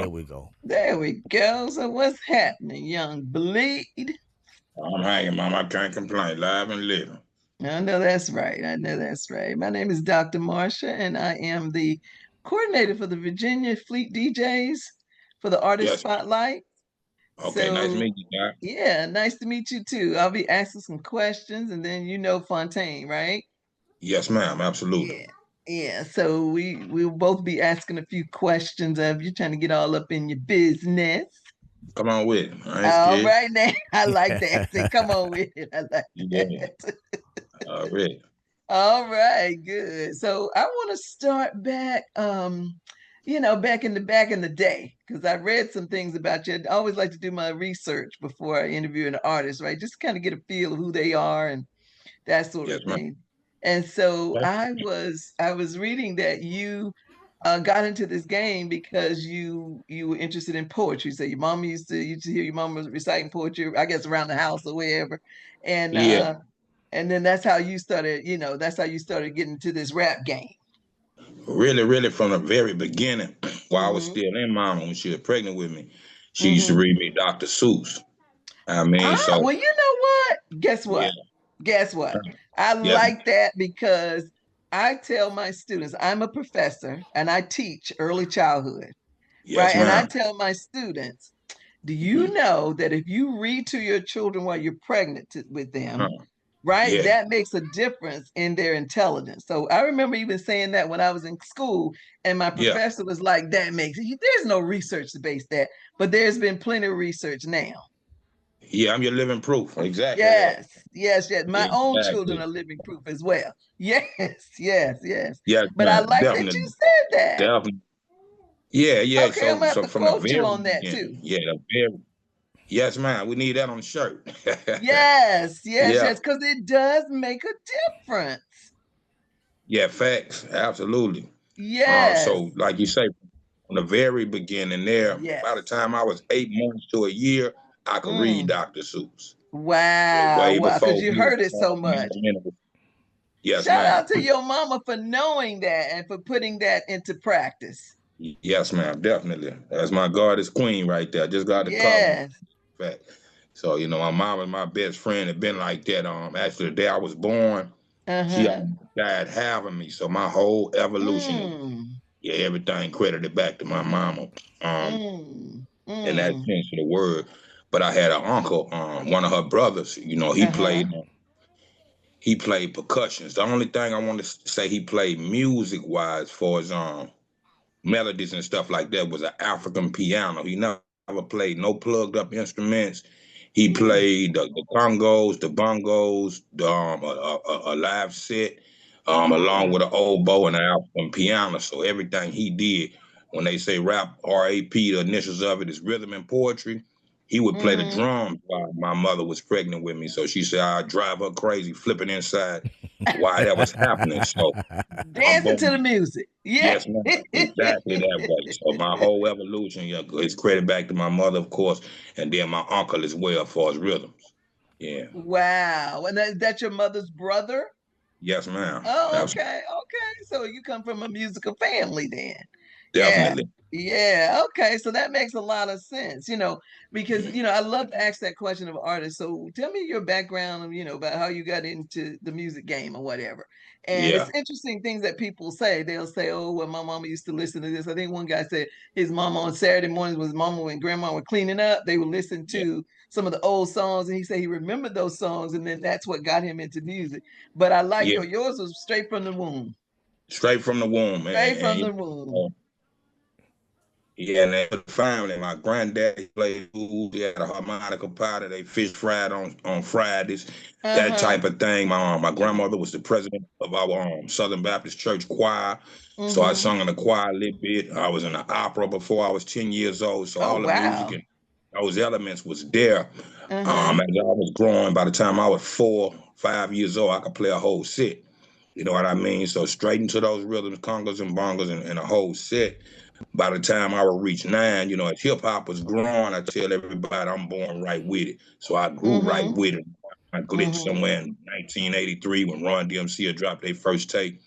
There go. we go. There we go. So what's happening, young Bleed? I'm hanging, mom. I can't complain. Live and living. I know that's right. I know that's right. My name is Dr. Marsha, and I am the coordinator for the Virginia Fleet DJs for the Artist Yes. Spotlight. Okay, nice to So, meet you, Doc. yeah, nice to meet you too. I'll be asking some questions, and then you know Fontaine, right? Yes, ma'am. Absolutely. Yeah. Yeah, so we'll both be asking a few questions of you, trying to get all up in your business. Come on with it. I ain't All scared. right, now I like that. Say, come on with it. I like Yeah. that. Already. All right, good. So I want to start back, back in the day, because I read some things about you. I always like to do my research before I interview an artist, right? Just kind of get a feel of who they are and that sort Yes, of ma'am. thing. And so Okay. I was reading that you got into this game because you were interested in poetry. So your mom used to hear your mom was reciting poetry, I guess around the house or wherever, and Yeah. uh, and then that's how you started. That's how you started getting into this rap game. Really, really from the very beginning, while I was Hmm. still in mama when she was pregnant with me, she used to Hmm. read me Dr. Seuss. I mean, so Well, you know what? Guess yeah. what? Guess what? I Yes, like that because I tell my students, I'm a professor and I teach early childhood, yes, right? And I ma'am. tell my students, do you Mhm. know that if you read to your children while you're pregnant with them, Uh, right, yeah. that makes a difference in their intelligence. So I remember even saying that when I was in school, and my Yeah. professor was like, there's no research to base that, but there's been plenty of research now. Yeah, I'm your living proof. Exactly that. Yes, yes, yes. My own children Exactly. are living proof as well. Yes, yes, yes. Yes, But I ma'am. like that you Definitely. said that. Definitely. Yeah, yeah. Okay, I'm So, gonna have so to from the quote you very on that too. beginning, yeah, the very, yes, ma'am. We need that on the shirt. Yes, yes, Yeah, yes, because it does make a difference. yeah. Facts. Absolutely. Yes, So like you say, from the very beginning, there, by the yes. time I was 8 months to a year, I could read Mm. Dr. Seuss. Wow, Way wow, because before you he was heard it so much. born. Yes, Shout ma'am. out to your mama for knowing that and for putting that into practice. Yes, ma'am. Definitely. That's my goddess queen right there. Just got to call me. Yes. Fact. So, my mom and my best friend had been like that. Actually, the day I was born, she Uh-huh. died having me. So my whole evolution is, Mm. yeah, everything credited back to my mama. Mm. In that Mm. sense of the word. But I had an uncle, one of her brothers. Uh-huh. He played percussions. The only thing I want to say he played music wise, for his melodies and stuff like that, was an African piano. He never played no plugged up instruments. He Mm. played the congos, the bongos, a live set, along with Mm. an oboe and an African piano. So everything he did, when they say rap, RAP, the initials of it is rhythm and poetry. He would play the Mm-hmm. drums while my mother was pregnant with me. So she said I'd drive her crazy, flipping inside while that was happening. So I'm Dancing to the born. music. Yeah. Yes, ma'am. Exactly that way. So my whole evolution, yeah, is credit back to my mother, of course, and then my uncle as well for his rhythms. Yeah. Wow. And that's your mother's brother? Yes, ma'am. Oh, Absolutely. okay. Okay. So you come from a musical family then. Yeah. Definitely. Yeah. Okay. So that makes a lot of sense, because, I love to ask that question of artists. So tell me your background, about how you got into the music game or whatever. And it's Yeah. interesting things that people say. They'll say, oh, well, my mama used to listen to this. I think one guy said his mama on Saturday mornings was mama when grandma were cleaning up. They would listen Yeah. to some of the old songs. And he said he remembered those songs. And then that's what got him into music. But I like Yeah. yours was straight from the womb. Straight from the womb, Straight and from you the know, womb. yeah, and then for the family, my granddad he played blues. He had a harmonica powder. They fish fried on Fridays, that Uh-huh. type of thing. My grandmother was the president of our Southern Baptist Church choir, so I Mm-hmm. sung in the choir a little bit. I was in the opera before I was 10 years old. So Oh all the music wow. and those elements was there. Uh-huh. As I was growing, by the time I was 4, 5 years old, I could play a whole set. You know what I mean? So straight into those rhythms, congas and bongos, and a whole set. By the time I would reach 9, as hip hop was growing, I tell everybody I'm born right with it. So I grew right Mm-hmm. with it. I glitched Mm-hmm. somewhere in 1983 when Run DMC had dropped their first tape.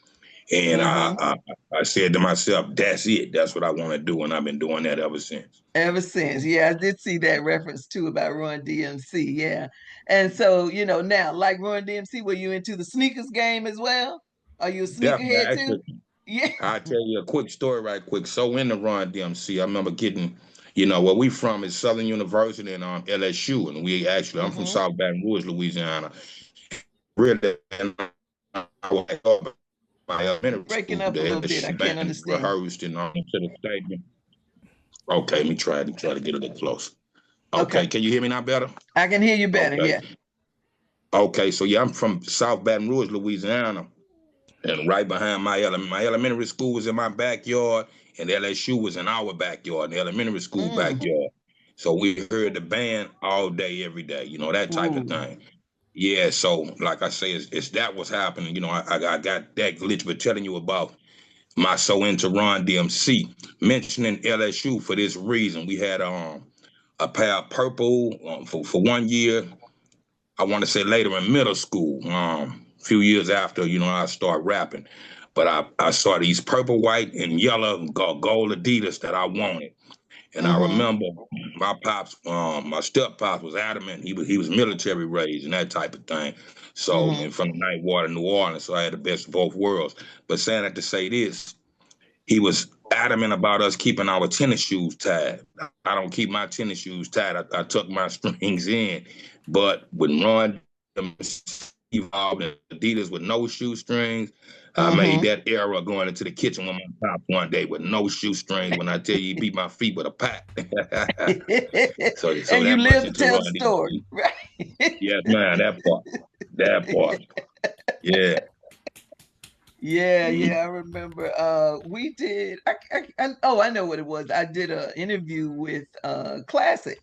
And Mm-hmm. I said to myself, that's it. That's what I want to do. And I've been doing that ever since. Ever since. Yeah, I did see that reference too about Run DMC. Yeah. And so, now like Run DMC, were you into the sneakers game as well? Are you a Definitely. sneakerhead too? Actually, Yeah. I'll tell you a quick story right quick. So in the Run DMC, I remember getting, where we from is Southern University and LSU. And I'm from Mm-hmm. South Baton Rouge, Louisiana. Really, and I went over my You're elementary breaking school, up a the little bit. I LSU can't band understand. rehearsed and to the stadium. Okay, let me try to get a little closer. Okay, Okay. can you hear me now better? I can hear you better. Okay. Yeah. Okay, so yeah, I'm from South Baton Rouge, Louisiana, and right behind my elementary school was in my backyard, and LSU was in our backyard, the elementary school Mm. backyard. So we heard the band all day, every day, that type of Ooh. thing. Yeah, so like I say, it's that was happening. I got that glitch, but telling you about my so into Ron DMC, mentioning LSU for this reason. We had a pair of purple for 1 year. I want to say later in middle school, a few years after, I start rapping. But I saw these purple, white, and yellow gold Adidas that I wanted. And I Mm-hmm. remember my pops, my step pops was adamant. He was military raised and that type of thing. So, Mm-hmm. and from the night water, New Orleans, so I had the best of both worlds. But saying that to say this, he was adamant about us keeping our tennis shoes tied. I don't keep my tennis shoes tied. I tuck my strings in. But when Ron evolved in Adidas with no shoestrings, I made Mm-hmm. that error going into the kitchen with my pops one day with no shoestrings. When I tell you, he beat my feet with a pack. So And you that much live to into tell Ron the story, DMC. right? Yes, man, that part. Yeah. Yeah, Mhm. yeah, I remember. We did. Oh, I know what it was. I did a interview with Classic,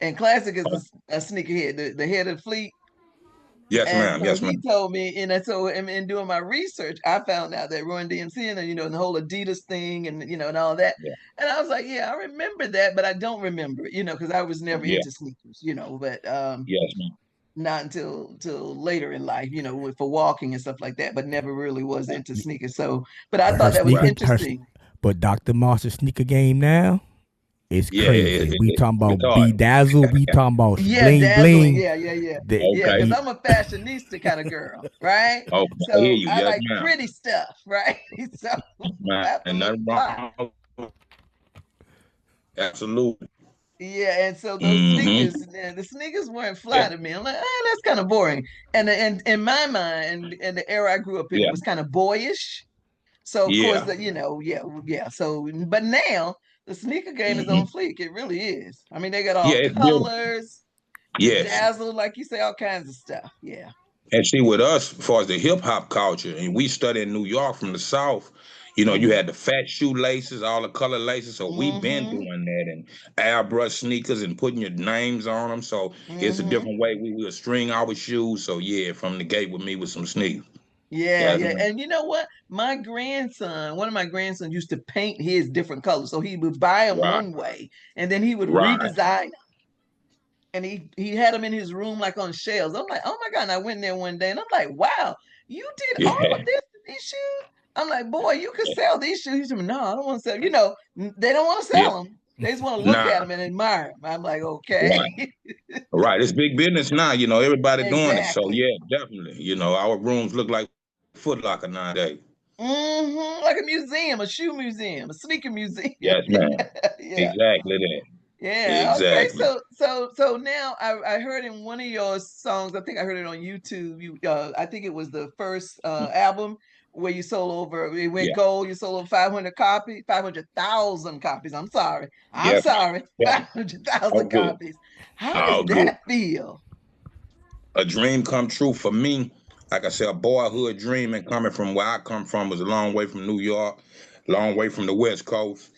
and Classic is a sneakerhead, the head of the fleet. Yes, And ma'am. so Yes, he ma'am. told me, and so in doing my research, I found out that Run DMC and the whole Adidas thing, and and all that. Yeah. And I was like, yeah, I remember that, but I don't remember it, because I was never Yeah. into sneakers, but Yes, ma'am. not until later in life, for walking and stuff like that, but never really was into sneakers. So, but I But her thought that was sneaker, Right. interesting. but Dr. Monster sneaker game now is Yeah. crazy. We talking It's about hard. bedazzle. We talking about Yeah, bling dazzling. bling. Yeah, yeah, yeah. The, Yeah, because Okay. I'm a fashionista kind of girl, right? Okay. I hear So you. I Yes, like ma'am. pretty stuff, right? So I Man, have to look nothing fly. wrong. Absolutely. Yeah, and so those Mm-hmm. sneakers, the sneakers weren't Yeah. fly to me. I'm like, that's kind of boring. And in my mind, and the era I grew up in, it Yeah. was kind of boyish. So of course, Yeah. yeah, yeah. So, but now the sneaker game is on Mm-hmm. fleek. It really is. I mean, they got Yeah, all it's beautiful. colors, Yes. bedazzled, like you say, all kinds of stuff. Yeah. And see, with us, as far as the hip hop culture, and we studied in New York from the South, you Mm-hmm. had the fat shoe laces, all the color laces. So we've been Mm-hmm. doing that and airbrush sneakers and putting your names on them. So it's a Mm-hmm. different way we will string our shoes. So yeah, from the gate with me with some sneakers. Yeah, Yes, yeah. ma'am. And you know what? One of my grandsons used to paint his different colors. So he would buy them Right. one way and then he would Right. redesign, and he had them in his room like on shelves. I'm like, oh my God. And I went there one day and I'm like, wow, you did all Yeah. of this with these shoes? I'm like, boy, you could sell these shoes. He said, no, I don't want to sell. They don't want to Yeah. sell them. They just want to look at Nah. them and admire them. I'm like, okay. Right. Right. It's big business now. Everybody doing it. So Exactly. yeah, definitely. Our rooms look like Foot Locker nowadays. Like a museum, a shoe museum, a sneaker museum. Yes, ma'am. Yeah. Exactly that. Yeah. Okay. Exactly. So now I heard in one of your songs, I think I heard it on YouTube. I think it was the first album where you sold over, it went Yeah. gold. You sold over 500 copies, 500,000 copies. I'm sorry. I'm Yes. sorry. Yeah. 500,000 All good. copies. How does All good. that feel? A dream come true for me. Like I said, a boyhood dream, and coming from where I come from was a long way from New York, long way from the West Coast.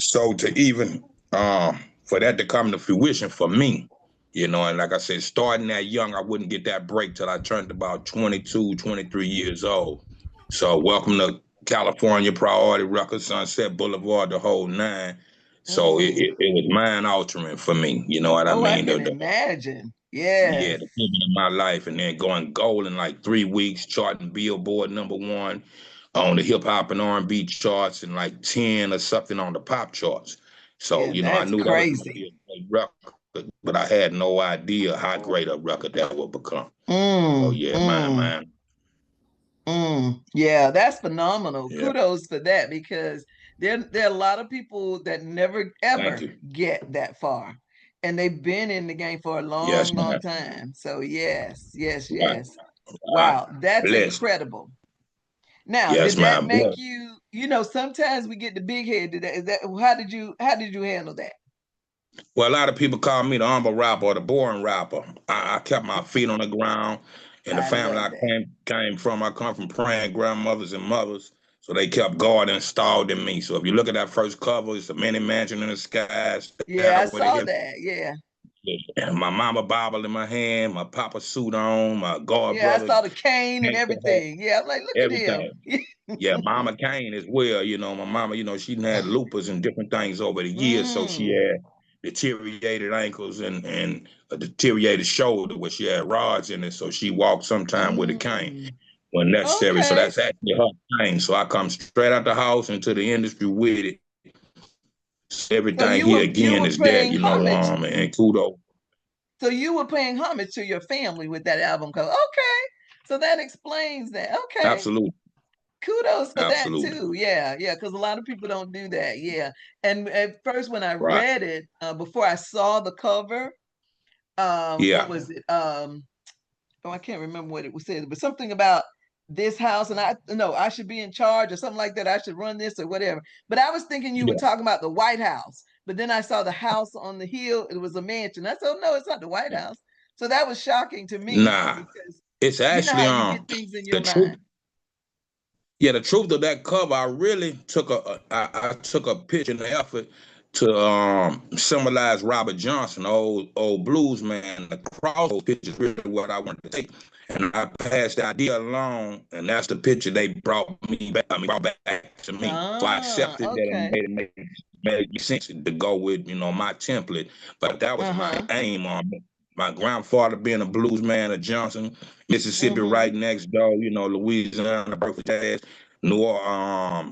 So to even for that to come to fruition for me, and like I said, starting that young, I wouldn't get that break till I turned about 22, 23 years old. So welcome to California, Priority Records, Sunset Boulevard, the whole nine. So it, Mm. it, it was mind altering for me. You know what I Oh, I mean? can imagine. Yeah, Yes. the pivot of my life, and then going gold in like 3 weeks, charting Billboard #1, on the hip hop and R&B charts and like 10 or something on the pop charts. So, Yeah, you know, I that's knew that was going to be crazy. a great record, but I had no idea how great a record that would become. Oh Mm, yeah, mm, man. yeah, that's phenomenal. Yeah, Kudos for that because there are a lot of people that never thank ever you. get that far. And they've been in the game for a Yes, long, long man. time. So yes, yes, Right, yes. right. Wow, that's Blessed. incredible. Now, Yes, did that man. make Blessed. you, sometimes we get the big head. How did you handle that? Well, a lot of people call me the humble rapper or the boring rapper. I kept my feet on the ground. And the I family love I that. came from, I come from praying grandmothers and mothers. So they kept God installed in me. So if you look at that first cover, it's a mini mansion in the sky, Yeah, I with a saw hill. that. Yeah. My mama Bible in my hand, my papa suit on, my God Yeah, I brother, saw the cane and gangster hat, everything. Yeah, I'm like, look at him. everything. Yeah, Mama Kane as well. You know, my mama, she had lupus and different things over the years. So she Mm. had deteriorated ankles and a deteriorated shoulder where she had rods in it. So she walked sometime with a cane Mm. when necessary. So Okay. that's actually her cane. So I come straight out the house into the industry with it. So So everything here you again were is that, paying homage. and kudos. So you were paying homage to your family with that album cover. Okay. So that explains that. Okay. Absolutely. Kudos for that Absolutely. too. Yeah, yeah, because a lot of people don't do that. Yeah. And at first when I Right. read it, before I saw the cover, what Yeah. was it? Oh, I can't remember what it was said, but something about this house and I should be in charge or something like that. I should run this or whatever. But I was thinking you were Yeah. talking about the White House. But then I saw the house on the hill. It was a mansion. I said, oh, no, it's not the White House. So that was shocking to me Nah. because It's you know actually how you get things in the your truth. mind. Yeah, the truth of that cover, I really took I took a picture in the effort to symbolize Robert Johnson, old blues man. The cross picture is really what I wanted to take, and I passed the idea along, and that's the picture they brought me back. I mean, brought back to me. So I Ah, accepted that and okay. made sense to go with my template. But that was my Uh-huh. aim on it. My grandfather being a blues man of Johnson, Mississippi Mm-hmm. right next door, Louisiana, birth of jazz,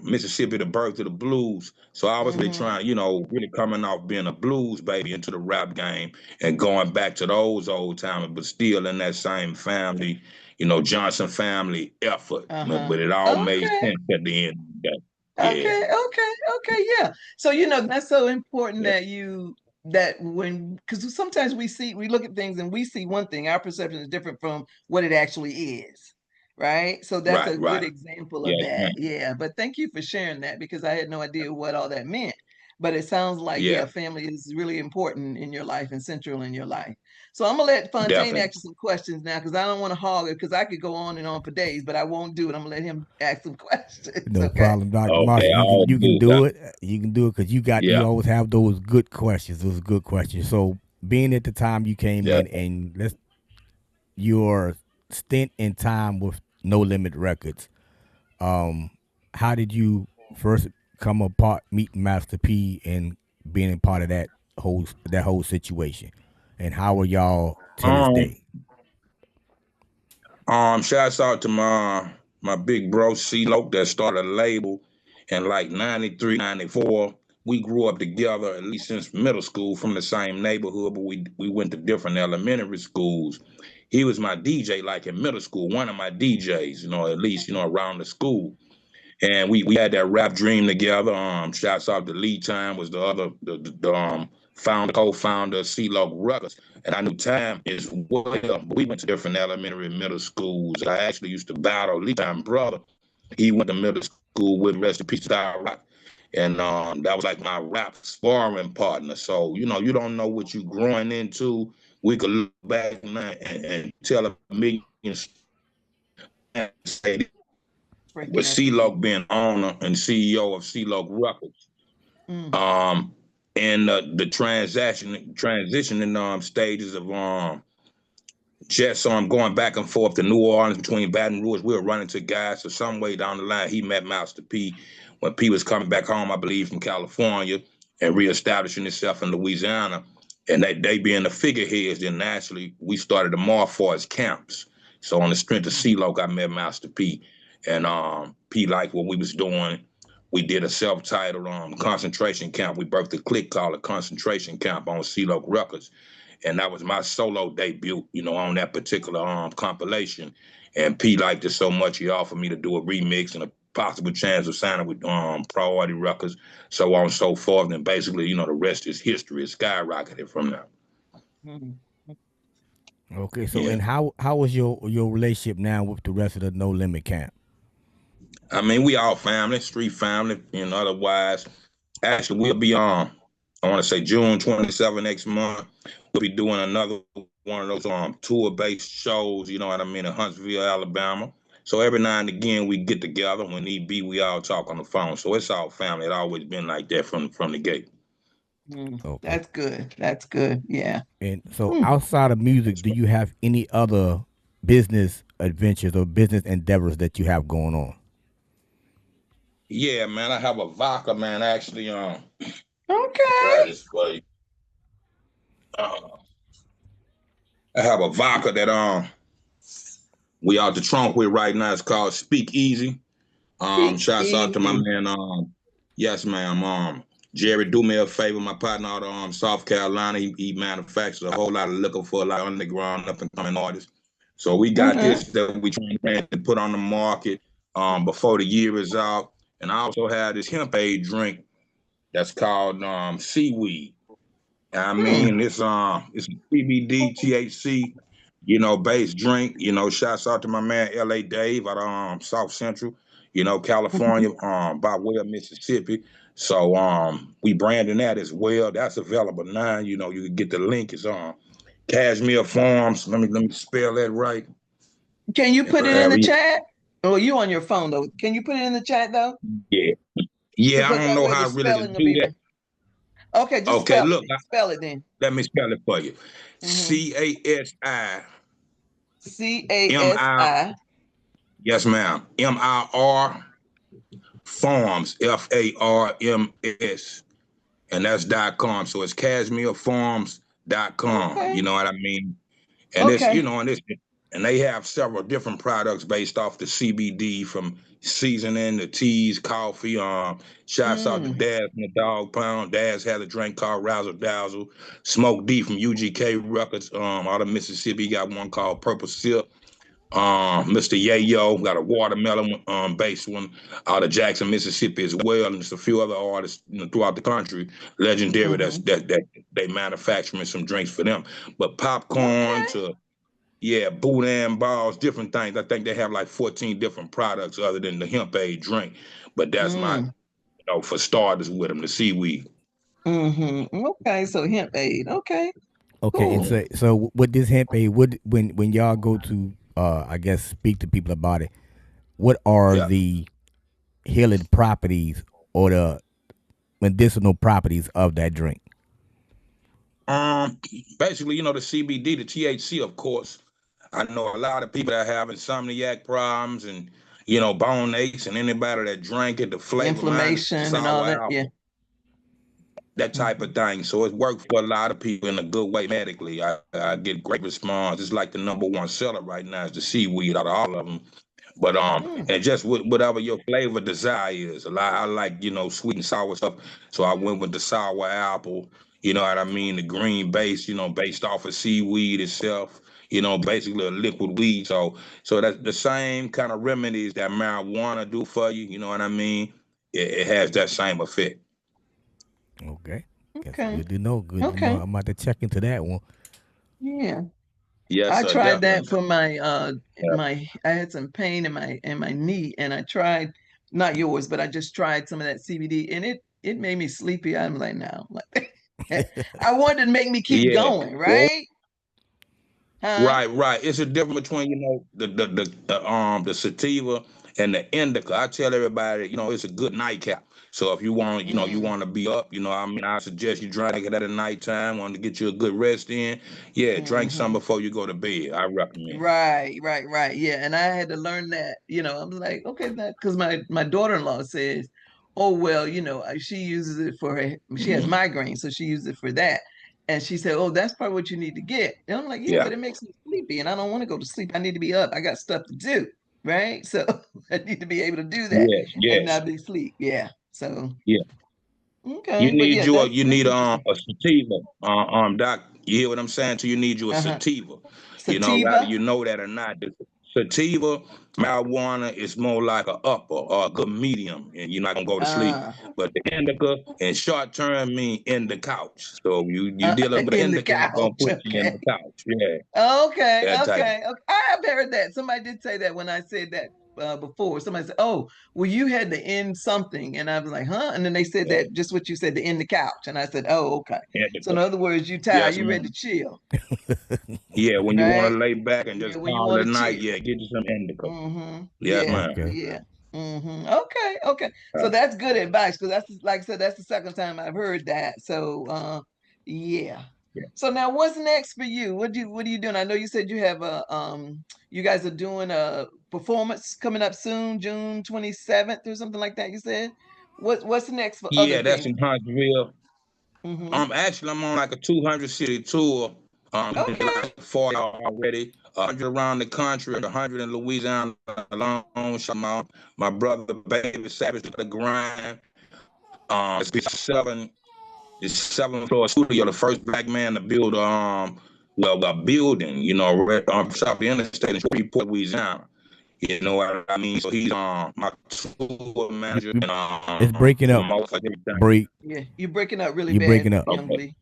Mississippi, the birth of the blues. So I was really Mm-hmm. trying, really coming off being a blues baby into the rap game and going back to those old timers, but still in that same family, Johnson family effort. Uh-huh. But it all made Okay. sense at the end of the day. Yeah, Okay, yeah. So that's so important yeah, that because sometimes we look at things and we see one thing, our perception is different from what it actually is, right? So that's right, a good right. example of Yes, that. man. Yeah, but thank you for sharing that because I had no idea what all that meant. But it sounds like, yeah, Yeah, family is really important in your life and central in your life. So I'm gonna let Fontaine definitely. ask you some questions now because I don't want to hog it because I could go on and on for days, but I won't do it. I'm gonna let him ask some questions. No Okay. problem, Dr. Okay, Marshall. all You can good. do it. You can do it because you Yeah, always have those good questions. Those good questions. So being at the time you came yeah. in and your stint in time with No Limit Records, how did you first come apart meeting Master P and being a part of that whole situation? And how are y'all to this Um, day? Shouts out to my big bro C-Lo that started a label in like 93, 94. We grew up together at least since middle school from the same neighborhood, but we went to different elementary schools. He was my DJ like in middle school, one of my DJs, at least, around the school. And we had that rap dream together. Shouts out to Lee Time was the other the co-founder of C-Log Records. And I knew Time as well. But we went to different elementary and middle schools. I actually used to battle Lee Time brother. He went to middle school with Rest in Peace Style Rock. And that was like my rap sparring partner. So, you don't know what you're growing into. We could look back now and tell a million stories with Breaking up C-Log again. being owner and CEO of C-Log Records. Mm. Um, and the transitioning stages of just going back and forth to New Orleans between Baton Rouge. We were running to guys. So some way down the line, he met Master P when P was coming back home, I believe, from California and reestablishing himself in Louisiana. And they being the figureheads, then naturally we started the Marfords camps. So on the strength of Mm. CeeLo, I met Master P. and P liked what we was doing. We did a self-titled concentration camp. We birthed a clique called a concentration camp on CeeLo Records, and that was my solo debut, on that particular compilation. And P liked it so much he offered me to do a remix and a possible chance of signing with Priority Records, so on and so forth. And basically, the rest is history. It skyrocketed from there. Mhm. Okay, so Yeah. and how was your relationship now with the rest of the No Limit camp? I mean, we all family, street family, otherwise. Actually, we'll be on, I want to say June 27 next month. We'll be doing another one of those tour-based shows, you know what I mean, in Huntsville, Alabama. So every now and again we get together. When need be, we all talk on the phone. So it's all family. It always been like that from the gate. Okay. That's good. That's good. Yeah. And so Hmm. outside of music, do you have any other business adventures or business endeavors that you have going on? Yeah, man, I have a vodka, man. Actually, grab Okay. this for you. Uh, I have a vodka that we out the trunk with right now. It's called Speak Easy. Speak Shouts out to my easy. man. Yes, ma'am. Jerry, do me a favor. My partner out of South Carolina, he manufactures a whole lot of liquor for a lot of underground up and coming artists. So we got Mm-hmm. this that we trying to put on the market before the year is out. And I also have this hemp aid drink that's called seaweed. I Hmm. mean, it's a CBD, THC, based drink. Shouts out to my man LA Dave out of South Central, California, by way of Mississippi. So we branding that as well. That's available now. You can get the link. It's on Cashmere Farms. Let me spell that right. Can you If put I it in have the it. chat? Oh, you on your phone though. Can you put it in the chat though? Yeah. Yeah, I Because don't that know way how the really to spelling will do be that. right. Okay, just Okay, spell look, it. Spell it then. let me spell it for you. Mm-hmm. CASI MI. CASI. Yes, ma'am. MIR Farms, FARMS, and that's .com. So it's cashmerefarms.com. You Okay. know what I mean? And this, Okay. and they have several different products based off the CBD, from seasoning to teas, coffee. Shouts out to Mm. Daz from the Dog Pound. Daz has a drink called Razzle Dazzle. Smoke D from UGK Records, out of Mississippi. He got one called Purple Sip. Mr. Yayo got a watermelon based one out of Jackson, Mississippi as well, and there's a few other artists throughout the country, legendary Mm-hmm. that they manufacturing some drinks for them. But popcorn Okay. to boudin balls, different things. I think they have like 14 different products other than the hemp aid drink. But that's my, Mm. for starters with them, the seaweed. Mm-hmm. Okay. So hemp aid. Okay. Okay, and Cool. so with this hemp aid, what when y'all go to I guess speak to people about it, what are Yeah. the healing properties or the medicinal properties of that drink? Um, Basically, the CBD, the THC, of course. I know a lot of people that have insomniac problems and bone aches, and anybody that drank it, the flavor, mine is the Inflammation and all sour that. Yeah. apple, that type Mm-hmm. of thing. So it worked for a lot of people in a good way medically. I get great response. It's like the number one seller right now is the seaweed out of all of them. But Mm. and just whatever your flavor desire is. A lot I like sweet and sour stuff. So I went with the sour apple. You know what I mean? The green base. Based off of seaweed itself. Basically a liquid weed. So that's the same kind of remedies that marijuana do for you. You know what I mean? It has that same effect. Okay, that's Okay. good to know. Good to know. Okay. I'm about to check into that one. Yeah. Yes, I sir, tried that definitely. for my Yeah. I had some pain in my knee, and I tried, not yours, but I just tried some of that CBD, and it made me sleepy. I'm like, no, like I wanted to make me keep Yeah. going, Well, right? Huh? right. It's a difference between the sativa and the indica. I tell everybody, it's a good nightcap. So if you want, you Mm. want to be up, I mean, I suggest you drink it at a nighttime. Want to get you a good rest in, yeah, drink some Hmm. before you go to bed. I recommend. Right. Yeah. And I had to learn that, I was like, okay, that because my daughter-in-law says, oh, well, she uses it for she has Mhm. migraines, so she uses it for that. And she said, oh, that's probably what you need to get. And I'm like, yeah, Yeah. but it makes me sleepy and I don't want to go to sleep. I need to be up. I got stuff to do. right? So I need to be able to do that Yes, and yes, not be asleep. Yeah. So yeah. You okay, but need yeah, you a that's you need interesting. a sativa, Doc. You hear what I'm saying? So you need you a Uh-huh. sativa. You know, whether Sativa. you know that or not. The sativa marijuana is more like a upper or a good medium, and you're not gonna go to sleep. Uh, But the indica in short term mean in the couch. So you dealing with in the indica, it's gonna couch. put you in Okay. the couch. Yeah, Okay, that type. okay, okay. I've heard that. Somebody did say that when I said that before. Somebody said, "Oh, well, you had to end something," and I was like, "Huh?" And then they said Yeah, that just what you said, to end the couch, and I said, "Oh, okay." So indica. in other words, you tired, Yes, you ready to ma'am. chill, Yeah, when you want right? to lay back and Yeah, just when you call want it a to night, chill. yeah, get you some indica. Yes, Yeah, ma'am. Okay. yeah. Okay, okay. So Uh, that's good advice because that's like I said, that's the second time I've heard that. So yeah. yeah. So now what's next for you? What are you doing? I know you said you have a you guys are doing a performance coming up soon, June 27th or something like that, you said? What's next for other Yeah, that's things? in Huntsville. Mm-hmm. Actually, I'm on like a 200 city tour. Did Okay. like 40 already. 100 around the country, 100 in Louisiana alone. So my brother, Baby Savage, the grind. It's 7 floor studio. The first black man to build well, a building. You know, right south the interstate in Shreveport, Louisiana. You know what I mean? So he's my tour manager and It's breaking up. promotes like everything. Break. Yeah, you're breaking up really You bad, breaking up. young Okay. Lee.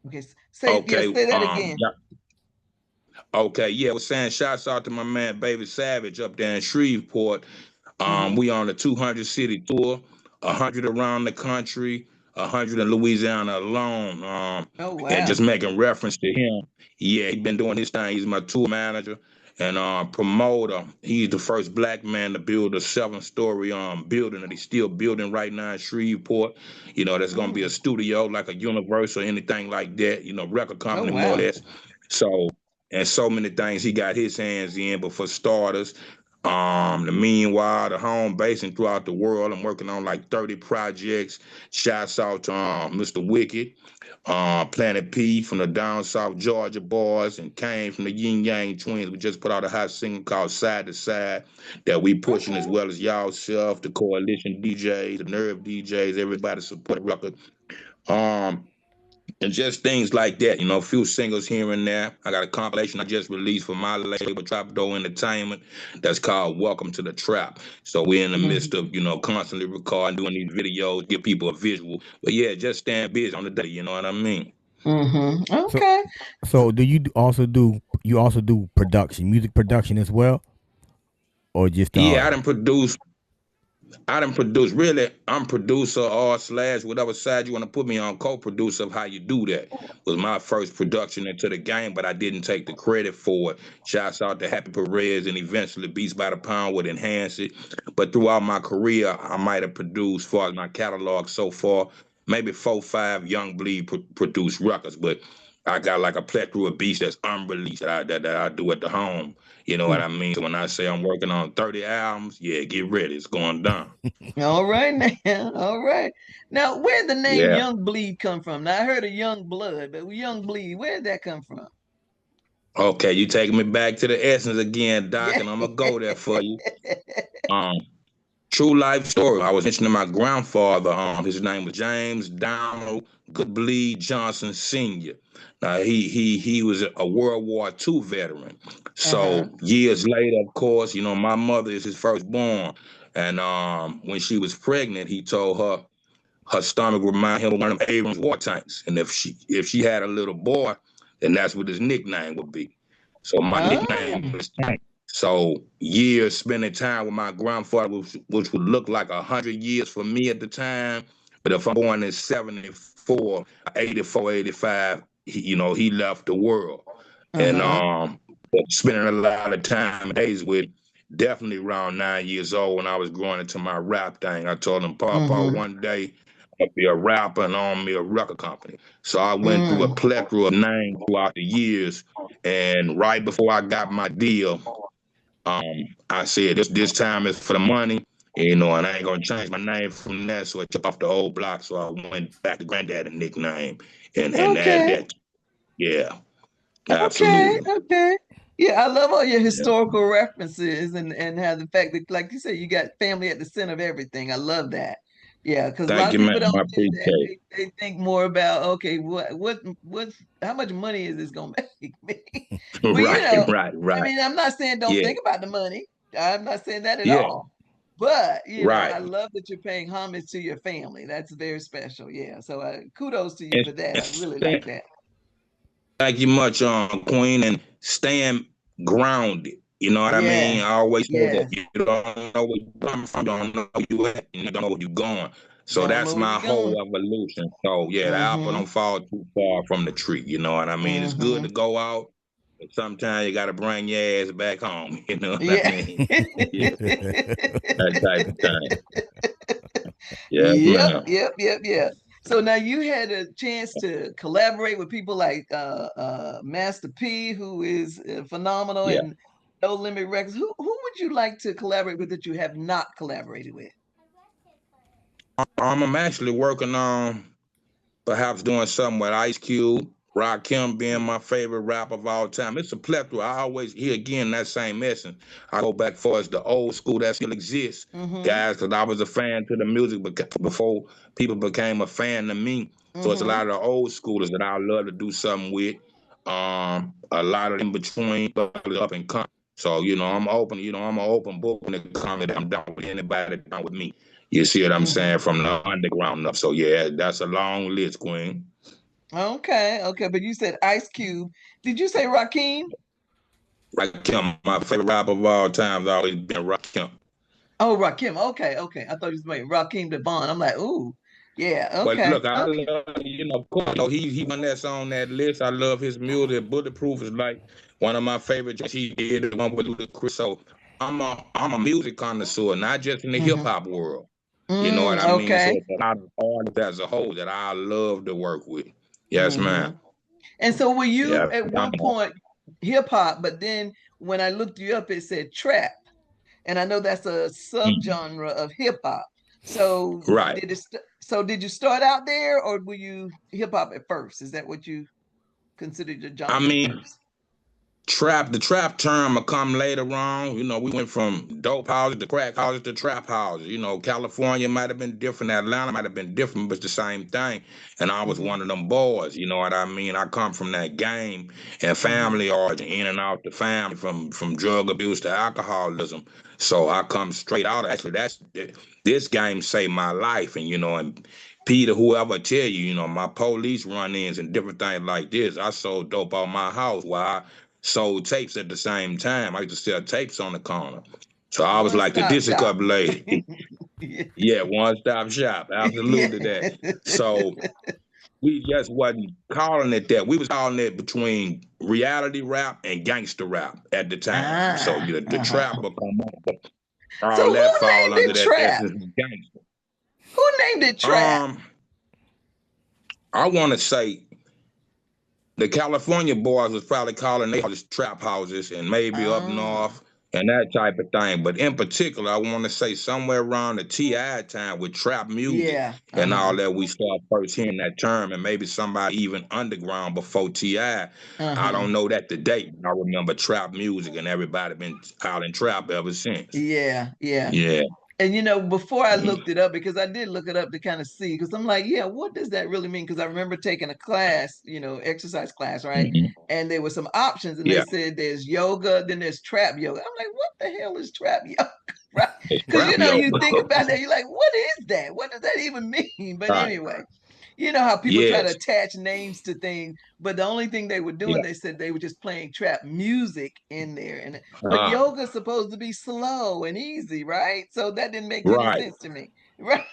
Okay. Okay. Say that again. Yeah. Okay, yeah, I was saying shouts out to my man Baby Savage up there in Shreveport. Mm-hmm. We on a 200 city tour, 100 around the country, 100 in Louisiana alone. Oh And wow. just making reference to him. Yeah, he been doing his thing. He's my tour manager and promoter. He's the first black man to build a 7 story building that he's still building right now in Shreveport. You know, there's gonna be a Mm. studio like a Universal or anything like that. You know, record Oh company more or wow. less. So and so many things he got his hands in. But for starters, the meanwhile, the home base and throughout the world, I'm working on like 30 projects. Shouts out to Mr. Wicked, Planet P from the down south Georgia boys, and Kane from the Yin Yang Twins. We just put out a hot single called Side to Side that we pushing as Okay. well as y'all self, the Coalition DJs, the Nerve DJs, everybody support the record. Um, and just things like that. You know, a few singles here and there. I got a compilation I just released for my label, Trapdoor Entertainment, that's called Welcome to the Trap. So we're in the midst Mm-hmm. of, constantly recording, doing these videos, give people a visual. But yeah, just staying busy on the day, you know what I mean? Mm-hmm. So, Okay. so do you also do production, music production as well, or just Yeah, I done produce really. I'm producer or slash whatever side you want to put me on. Co-producer of How You Do That was my first production into the game, but I didn't take the credit for it. Shouts out to Happy Perez and eventually Beats by the Pound would enhance it. But throughout my career, I might have produced, as far as my catalog so far, maybe 4, 5 Young Bleed produced records. But I got like a plethora of beats that's unreleased that I do at the home. You know what I mean? So when I say I'm working on 30 albums, yeah, get ready. It's going down. All right now. All right. Now, where'd the name Yeah. Young Bleed come from? Now I heard of Young Blood, but Young Bleed, where'd that come from? Okay, you taking me back to the essence again, Doc, Yeah. and I'm gonna go there for you. Um, True life story. I was mentioning my grandfather. His name was James Donald Goodbleed Johnson Sr. Now he was a World War II veteran. Uh-huh. So years later, of course, my mother is his firstborn, and when she was pregnant, he told her stomach reminded him of one of them Abrams war tanks, and if she had a little boy, then that's what his nickname would be. So my Oh. nickname was Tank. So years spending time with my grandfather, which would look like 100 years for me at the time. But if I'm born in 74, 84, 85, he left the world. And Uh-huh. spending a lot of time days with definitely around 9 years old when I was growing into my rap thing. I told him, Papa, Mm-hmm. one day I'll be a rapper and own me a record company. So I went through a Mm. plethora of names throughout the years. And right before I got my deal, I said this time is for the money, and I ain't gonna change my name from that. So I took off the old block. So I went back to granddaddy nickname and added Okay. that. Yeah, Okay. absolutely. Okay. Yeah, I love all your Yeah. historical references and how the fact that, like you said, you got family at the center of everything. I love that. Yeah, because a lot Thank of you, man. people don't I do that. appreciate it. They think more about, okay, what how much money is this gonna make me? But Right, right, I right. mean, I'm not saying don't Yeah, think about the money. I'm not saying that at yeah, all. But I right. love that you're paying homage to your family. That's very special. Yeah. So kudos to you And, for that. and I really like staying, that. thank you much, Queen, and staying grounded. You know what I mean? I Yes. always say that Yes. you don't know where you're coming from, you don't know where you at, and you don't know where you're going. So Don't that's know where my you're going. whole evolution. So yeah, the apple Mm-hmm. don't fall too far from the tree. You know what I mean? It's good Mm-hmm. to go out, but sometimes you got to bring your ass back home. You know what I Yeah. mean? Yeah, that type of thing. Yes, Yep, ma'am. yep, yep, yep. So now you had a chance to collaborate with people like Master P, who is phenomenal, Yeah. and No Limit Records. Who would you like to collaborate with that you have not collaborated with? I'm actually working on perhaps doing something with Ice Cube, Rakim being my favorite rapper of all time. It's a plethora. I always hear again that same essence. I go back far as the old school that still exists, Mm-hmm. guys, because I was a fan to the music before people became a fan to me. So it's a Mm-hmm. lot of the old schoolers that I love to do something with. A lot of in between, up and come. So I'm open. I'm an open book when it comes to that. I'm down with anybody down with me. You see what I'm Mm-hmm. saying? From the underground up. So yeah, that's a long list, Queen. Okay, okay. But you said Ice Cube. Did you say Rakim? Rakim, my favorite rapper of all time has always been Rakim. Oh, Rakim. Okay, okay. I thought you were saying Rakim Devon. I'm like, ooh, yeah. But Okay, look, I okay. love, of course, he won that's on that list. I love his music. Bulletproof is like one of my favorite joints he did, the one with Ludacris. So I'm a music connoisseur, not just in the hip Mm-hmm. hop world. You know what I mean? So Okay. it's a lot of artists as a whole that I love to work with. Yes, Mm-hmm. ma'am. And so were you Yeah, at one point hip hop, but then when I looked you up, it said trap. And I know that's a subgenre of hip hop. So right. did you start out there or were you hip hop at first? Is that what you considered your I genre at mean, first? the trap term will come later on. We went from dope houses to crack houses to trap houses. California might have been different, Atlanta might have been different, but it's the same thing. And I was Mm-hmm. one of them boys, you know what I mean? I come from that game and Mm-hmm. family origin, in and out the family, from drug abuse to alcoholism. So I come straight out. Actually, this game saved my life, and Peter, whoever tell you, my police run-ins and different things like this. I sold dope on my house while I sold tapes at the same time. I used to sell tapes on the corner. So I was One like the stop disc shop. up lady. Yeah. Yeah, one-stop shop. Absolutely Yeah. that. So we just wasn't calling it that. We was calling it between reality rap and gangster rap at the time. So Ah, the uh-huh. trap become So all who that fall named under it that trap? essence of gangster. Who named it trap? Um, I want to say the California boys was probably calling they houses trap houses and maybe up Ah, north and that type of thing. But in particular, I want to say somewhere around the T.I. time with trap music yeah. and all Uh-huh. that, we start first hearing that term, and maybe somebody even underground before T.I. I Uh-huh. don't know that to date. I remember trap music and everybody been calling trap ever since. Yeah, yeah. Yeah. And before I Mm-hmm. looked it up, because I did look it up to kind of see, because I'm like, yeah, what does that really mean? Because I remember taking a class, exercise class, right? Mm-hmm. And there were some options, and they Yeah. said there's yoga, then there's trap yoga. I'm like, what the hell is trap yoga? Right? It's Because trap you yoga. think about that, you're like, what is that? What does that even mean? But Right. anyway, you know how people try to Yes. attach names to things, but the only thing they were doing, Yeah. they said they were just playing trap music in there. But Uh, yoga's supposed to be slow and easy, right? So that didn't make any right. sense to me. Right.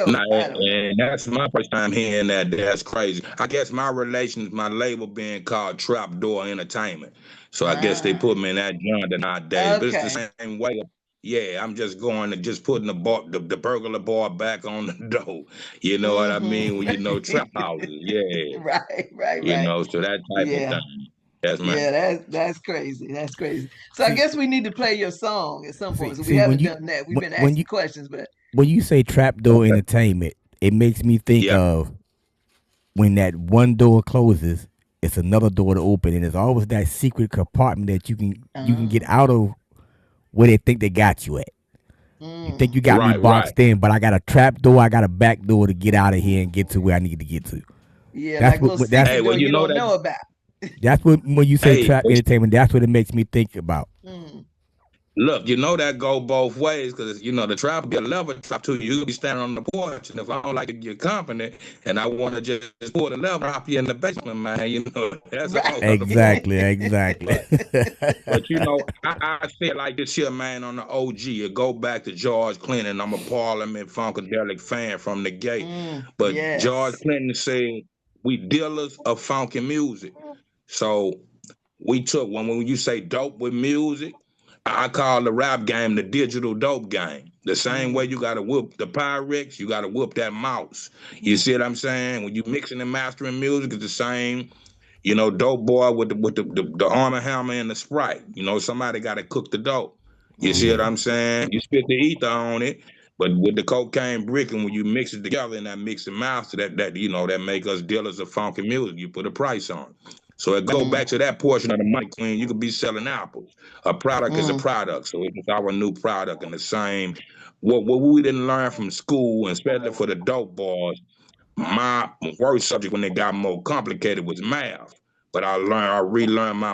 No, So I don't know. and that's my first time hearing that. That's crazy. I guess my relations, my label being called Trapdoor Entertainment. So I guess they Ah, put me in that genre nowadays. But it's okay. the same way. Yeah, I'm just going and just putting the burglar bar back on the door. You know what I mean? When trap houses. Yeah. Right, right, right. So that type of Yeah. thing. Yes, Yeah, man. that's crazy. That's crazy. So I See, guess we need to play your song at some point. So we see when haven't you done that. We've when been when asking you questions, but when you say trapdoor entertainment, it makes me think Yeah. of when that one door closes it's another door to open, and it's always that secret compartment that you can get out of where they think they got you at. You think you got me Right, right. boxed in, but I got a trap door, I got a back door to get out of here and get to where I need to get to. Yeah, That's like a little what that's Hey, secret well, door you you know don't that. know about. that's what when you say Hey, trap entertainment, that's what it makes me think about. Mm. look, you know that go both ways because you know the trap be a lever trap too. You be standing on the porch, and if I don't like your company, and I want to just pull the lever, drop you in the basement, man. You know that's a whole other ball. Exactly, exactly. But you know, I feel like this here, man, on the OG. It go back to George Clinton. I'm a Parliament Funkadelic fan from the gate. But George Yes. Clinton said we dealers of funky music. So we took when you say dope with music, I call the rap game the digital dope game. The same way Mm. you gotta whoop the Pyrex, you gotta whoop that mouse. You see what I'm saying? When you mixing and mastering music, it's the same. You know, dope boy with the Arm& Hammer and the Sprite. You know, somebody got to cook the dope. You see what Yeah, I'm saying? You spit the ether on it, but with the cocaine brick, and when you mix it together in that mix and master, that you know that make us dealers of funky music. You put a price on. So it go Mm. back to that portion of the money, Queen. You could be selling apples. A product is a Mm. product, so it's our new product and the same. What we didn't learn from school, and especially for the dope boys, my worst subject when it got more complicated was math. But I relearned my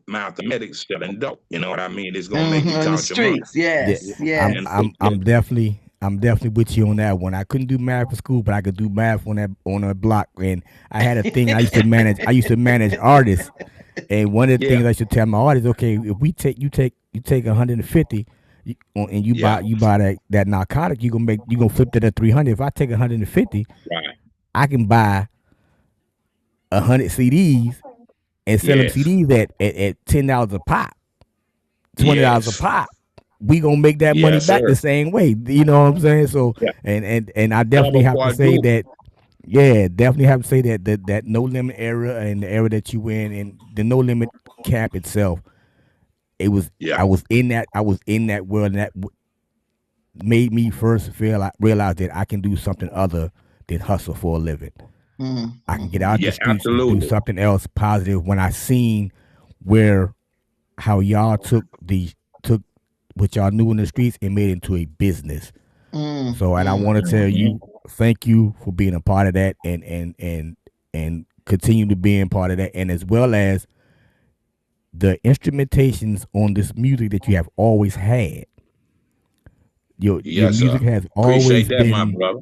mathematics selling dope. You know what I mean? It's gonna make you On the count your money. streets. yeah. Yes. And Yes. I'm definitely with you on that one. I couldn't do math for school, but I could do math on a block. And I had a thing I used to manage. I used to manage artists, and one of the yeah, things I used to tell my artists, okay, if we take you take 150, and yeah, you buy that narcotic, you gonna flip that at 300. If I take 150, right. I can buy 100 CDs and sell them Yes. CDs at $10 a pop, $20 a Yes. pop. We gonna make that money Yes, back the sir. same way. You know what I'm saying? So Yeah. and I definitely Double have to say quadruple. that, yeah, definitely have to say that no limit era and the era that you in and the no limit cap itself, it was Yeah. I was in that world, and that made me first realize that I can do something other than hustle for a living. Mm. I can get out the Yeah, streets and do absolutely. something else positive. When I seen where how y'all took what y'all knew in the streets and made it into a business. Mm. So, and I want to tell Mhm. you, thank you for being a part of that, and continue to being part of that, and as well as the instrumentations on this music that you have always had. Your Yes, sir. music has Appreciate always that, my been brother.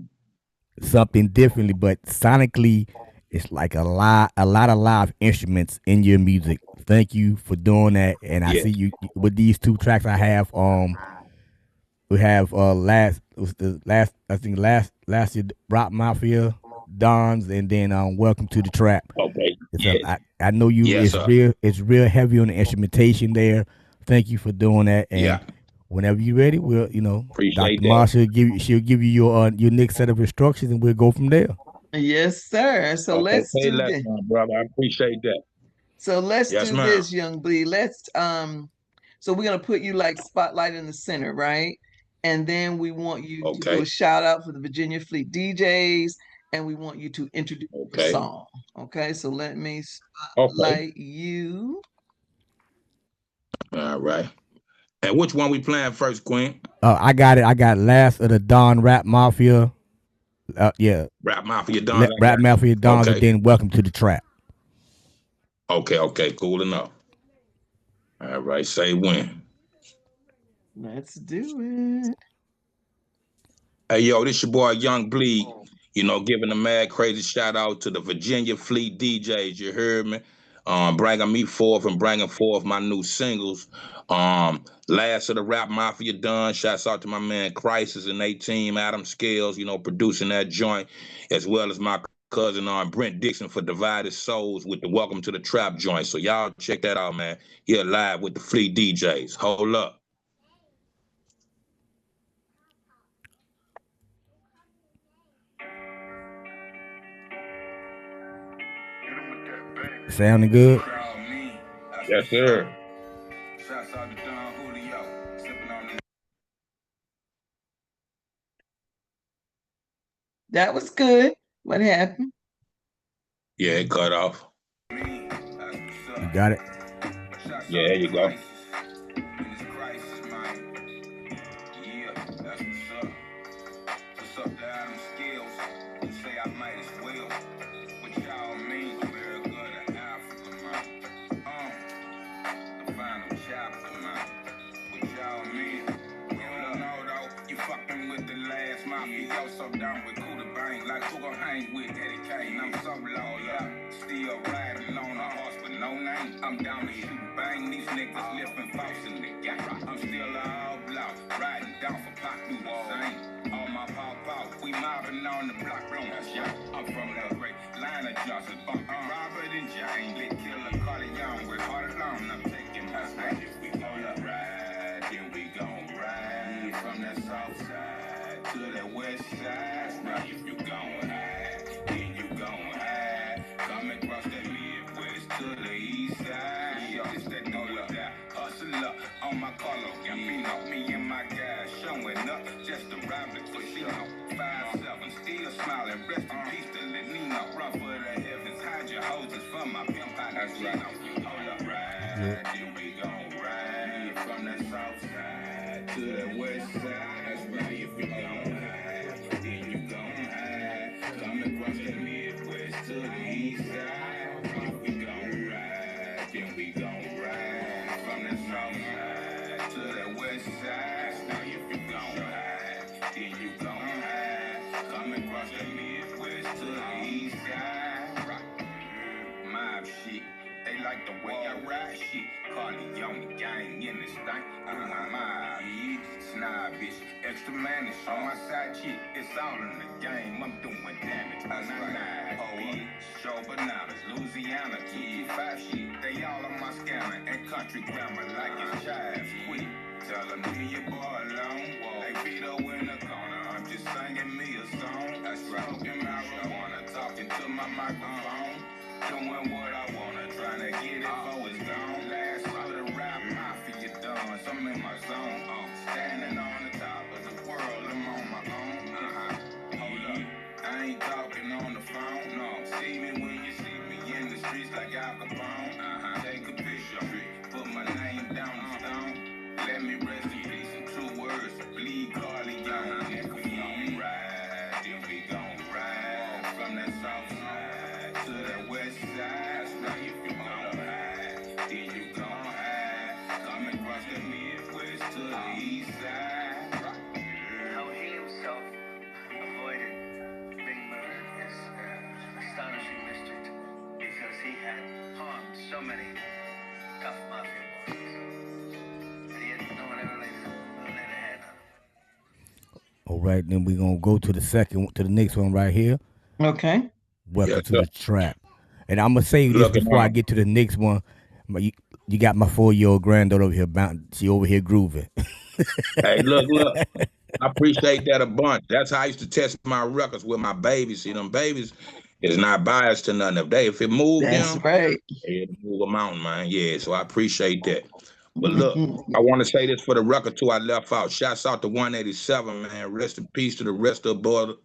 something differently, but sonically, it's like a lot of live instruments in your music. Thank you for doing that, and I Yeah. see you with these two tracks. I have we have last it was the last I think last year Rock Mafia, Dons, and then Welcome to the Trap. Okay. It's a Yes. I know you. Yes, sir. It's real heavy on the instrumentation there. Thank you for doing that, Yeah. and whenever you're ready, we'll Appreciate Dr. that. Marsha she'll give you your next set of instructions, and we'll go from there. Yes, sir. So Okay. let's Say do less, this. my brother. I appreciate that. So let's Yes, do ma'am. this, young Blee. Let's so we're gonna put you like spotlight in the center, right? And then we want you to do a Okay. shout out for the Virginia Fleet DJs, and we want you to introduce your Okay. song. Okay, so let me Okay. spotlight you. All right. And which one we playing first, Queen? I got it. I got Last of the Don Rap Mafia. Yeah, Rap Mafia Dons. I Rap got you. Mafia Dons, and Okay. then Welcome to the Trap. Okay. Okay. Cool enough. All right. Say when. Let's do it. Hey, yo, this your boy Young Bleed. You know, giving a mad crazy shout out to the Virginia Fleet DJs. You heard me? Bringing me forth and bringing forth my new singles. Last of the Rap Mafia done. Shouts out to my man Crisis and they team, Adam Scales. You know, producing that joint, as well as my cousin Brent Dixon for Divided Souls with the Welcome to the Trap joint. So y'all check that out, man. Here live with the Fleet DJs. Hold up. Sounding good. Yes, sir. That was good. What happened? Yeah, it cut off. You got it? Yeah, there you go. What's up, down them skills? You say I might as well. What y'all mean? America to Africa, man. The final chapter, man. What y'all mean? You don't know though. You fucking with the last mafia. So down with Kuda Bang. Like who gon' hang with Eddie Kane? I'm so low, yeah. Still riding on a horse with no name. I'm down to shoot bang. These niggas lifting false in the gap. I'm still all block. Riding down for Pac, do the same. All my pop, we mobbing on the block, blowing shot. I'm from the great line of Johnson, Robert and Jane, lit killer, Carly Young, with heart alone. I'm taking my side. If we gon' ride, then we gon' ride. From the south side to the west side. Now if you gon' hide, then you gon' hide. Come across the Midwest to the east side. Yo, it's that no look that hustle up on my color. Gambino, me and my guys showing up just to ride the casino. 5'7", still smiling. Rest in peace to Lenino. Run for the heavens, hide your hoses for my pimp. That's right. Hold up, ride, then we gon' ride. From the south side to the west side. That's right. If you gon' hide, then you gon' hide. Come across the Midwest to the east side. If we gon' ride, then we gon' ride. From the south side to the west side. Now if you gon' hide, then you gon' hide. Come across the Midwest to the east side. Mob shit. They like the way I ride shit. Carly on the gang in this thing. My mob, yeah. Snobbish. Extra manish on my side chick. It's all in the game. I'm doing damage. That's right. Oh, show bananas. Louisiana, 225 shit. They all on my scanner and country grammar like it's chives. Quick. Tell them leave your boy alone. They Vito in the corner. I'm just singing me a song. That's right. Smoking marijuana. Talking to my microphone. Doing what I wanna, trying to get it before it's gone. Last for the rap mafia done, so I'm in my zone. Standing on the top of the world, I'm on my own. Hold up, I ain't talking on the phone. No, see me when you see me in the streets like Al Capone. Take a picture, put my name down the stone. Let me rest in peace in true words. Bleed Carly Young. If we gon' ride, then we gon' ride from that south side to the west side. Now if you gon' hide, then you gon' hide. Come across the Midwest to the east side. How he himself avoided being murdered is an astonishing mystery because he had harmed so many tough mafia bosses. And yet no one ever laid a hand on him. All right, then we're gonna go to the next one right here. Okay. Welcome Yes, to sir. the trap. And I'm gonna say this Looking before I on. get to the next one. You got my 4-year-old granddaughter over here. She over here grooving. Hey, look. I appreciate that a bunch. That's how I used to test my records with my babies. See, them babies is not biased to none of they. If it moved That's them, right. it'll move a mountain, man. Yeah, so I appreciate that. But look, Mhm. I want to say this for the record too. I left out. Shouts out to 187, man. Rest in peace to the rest of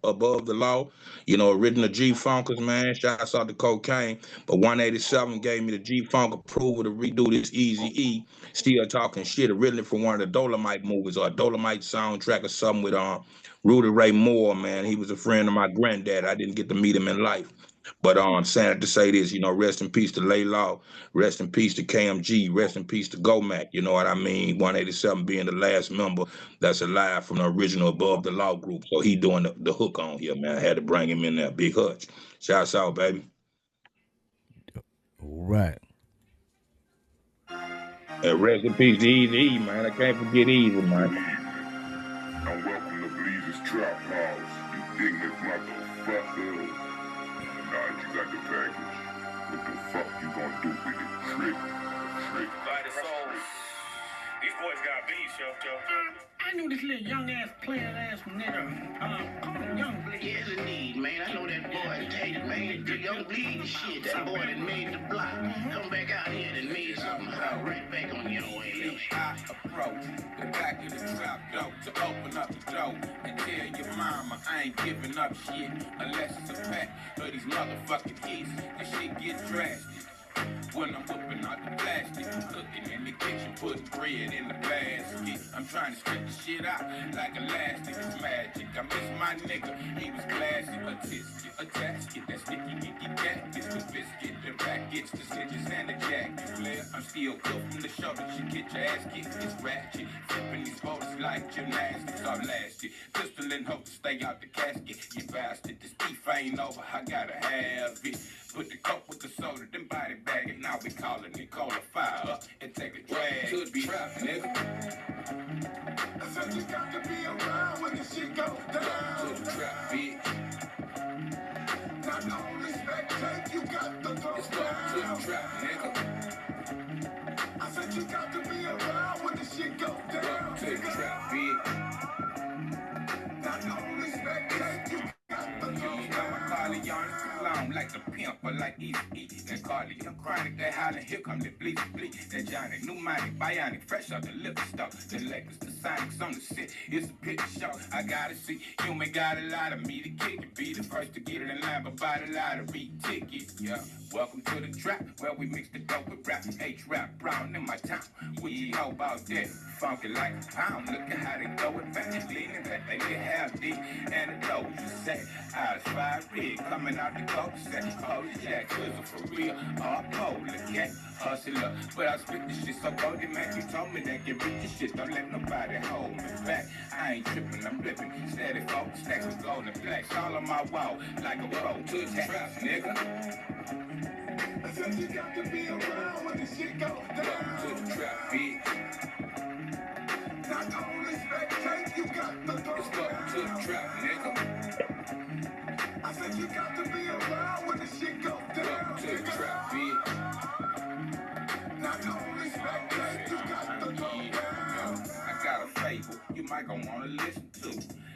above the law. You know, original G Funkers, man. Shouts out to Cocaine. But 187 gave me the G Funk approval to redo this Easy E. Still talking shit. Originally from one of the Dolomite movies or a Dolomite soundtrack or something with Rudy Ray Moore, man. He was a friend of my granddad. I didn't get to meet him in life. But sad to say this, rest in peace to Laylaw, rest in peace to KMG, rest in peace to Gomac, you know what I mean? 187 being the last member that's alive from the original Above the Law group. So he doing the hook on here, man. I had to bring him in there. Big Hutch. Shouts out, baby. All right. And rest in peace to Easy E, man. I can't forget Easy, man. And welcome to Bleezer's Trap House, you ignorant motherfucker. Now that you got the package, what the fuck you gonna do with it? Trick. By the soul. These boys got beef, yo. I knew this little young ass player ass nigga. Call him Young Bleed. Yeah, the need, man. I know that boy Tate, man. The Young Bleed and shit. That boy that made the block. Come back out here and made something. Right back on your way. I approach the back of the trap door to open up the door and tell your mama I ain't giving up shit unless it's a fact. But these motherfucking hits, this shit get drastic. When I'm whipping out the plastic, cooking in the kitchen, putting bread in the basket. I'm trying to stretch the shit out like elastic. It's magic. I miss my nigga. He was classy, artistic, attached. Get that sticky, icky jacket, the biscuit, the packets, the stitches, and the jacket. Player, I'm still good from the shoulder. You get your ass kicked. It's ratchet. Flipping these voters like gymnastics. I'm lasted. Pistol and hope to stay out the casket. You bastard. This beef ain't over. I gotta have it. Put the coke with the soda, then body bag it. Now we calling it, call a fire up and take a drag to the trap, nigga. I said you got to be around when the shit goes down. To the trap, bitch. Not only spectate, you got to go It's welcome to the trap, nigga. I said you got to be around when the shit goes down. Welcome to the trap, bitch. Not only spectate, you got to go down. Like the pimp or like Easy that Carly, I'm chronic, that hollering, here come the bleach, that Johnny, new money, bionic, fresh out the liquor store, the Lakers, the Sonics on the set, it's a picture show, I gotta see, you may got a lot of me to kick it, be the first to get it in line, but buy the lottery ticket, yeah, welcome to the trap, where we mix the dope with rap, H-rap, brown in my town, what you know about that, funky like a pound, look at how they throw it back, leaning back, they get half deep, and the dough, you say, eyes fire red, coming out the coast, oh, Jack, Twizzle for real, all polar, cat, hustler. But I spit this shit so golden, man, you told me that get rich as shit, don't let nobody hold me back. I ain't tripping, I'm flipping, steady folk, stacks with gold and blacks, all on my wall, like a road to the trap, nigga. I said you got to be around when the shit goes down. To the trap, bitch. Not only spectate, you got to go It's welcome to the trap, nigga. I said you got to be around when the shit goes down. Welcome to the trap, bitch. Not only spectate, you got to go down. I got a fable you might gon' wanna listen to.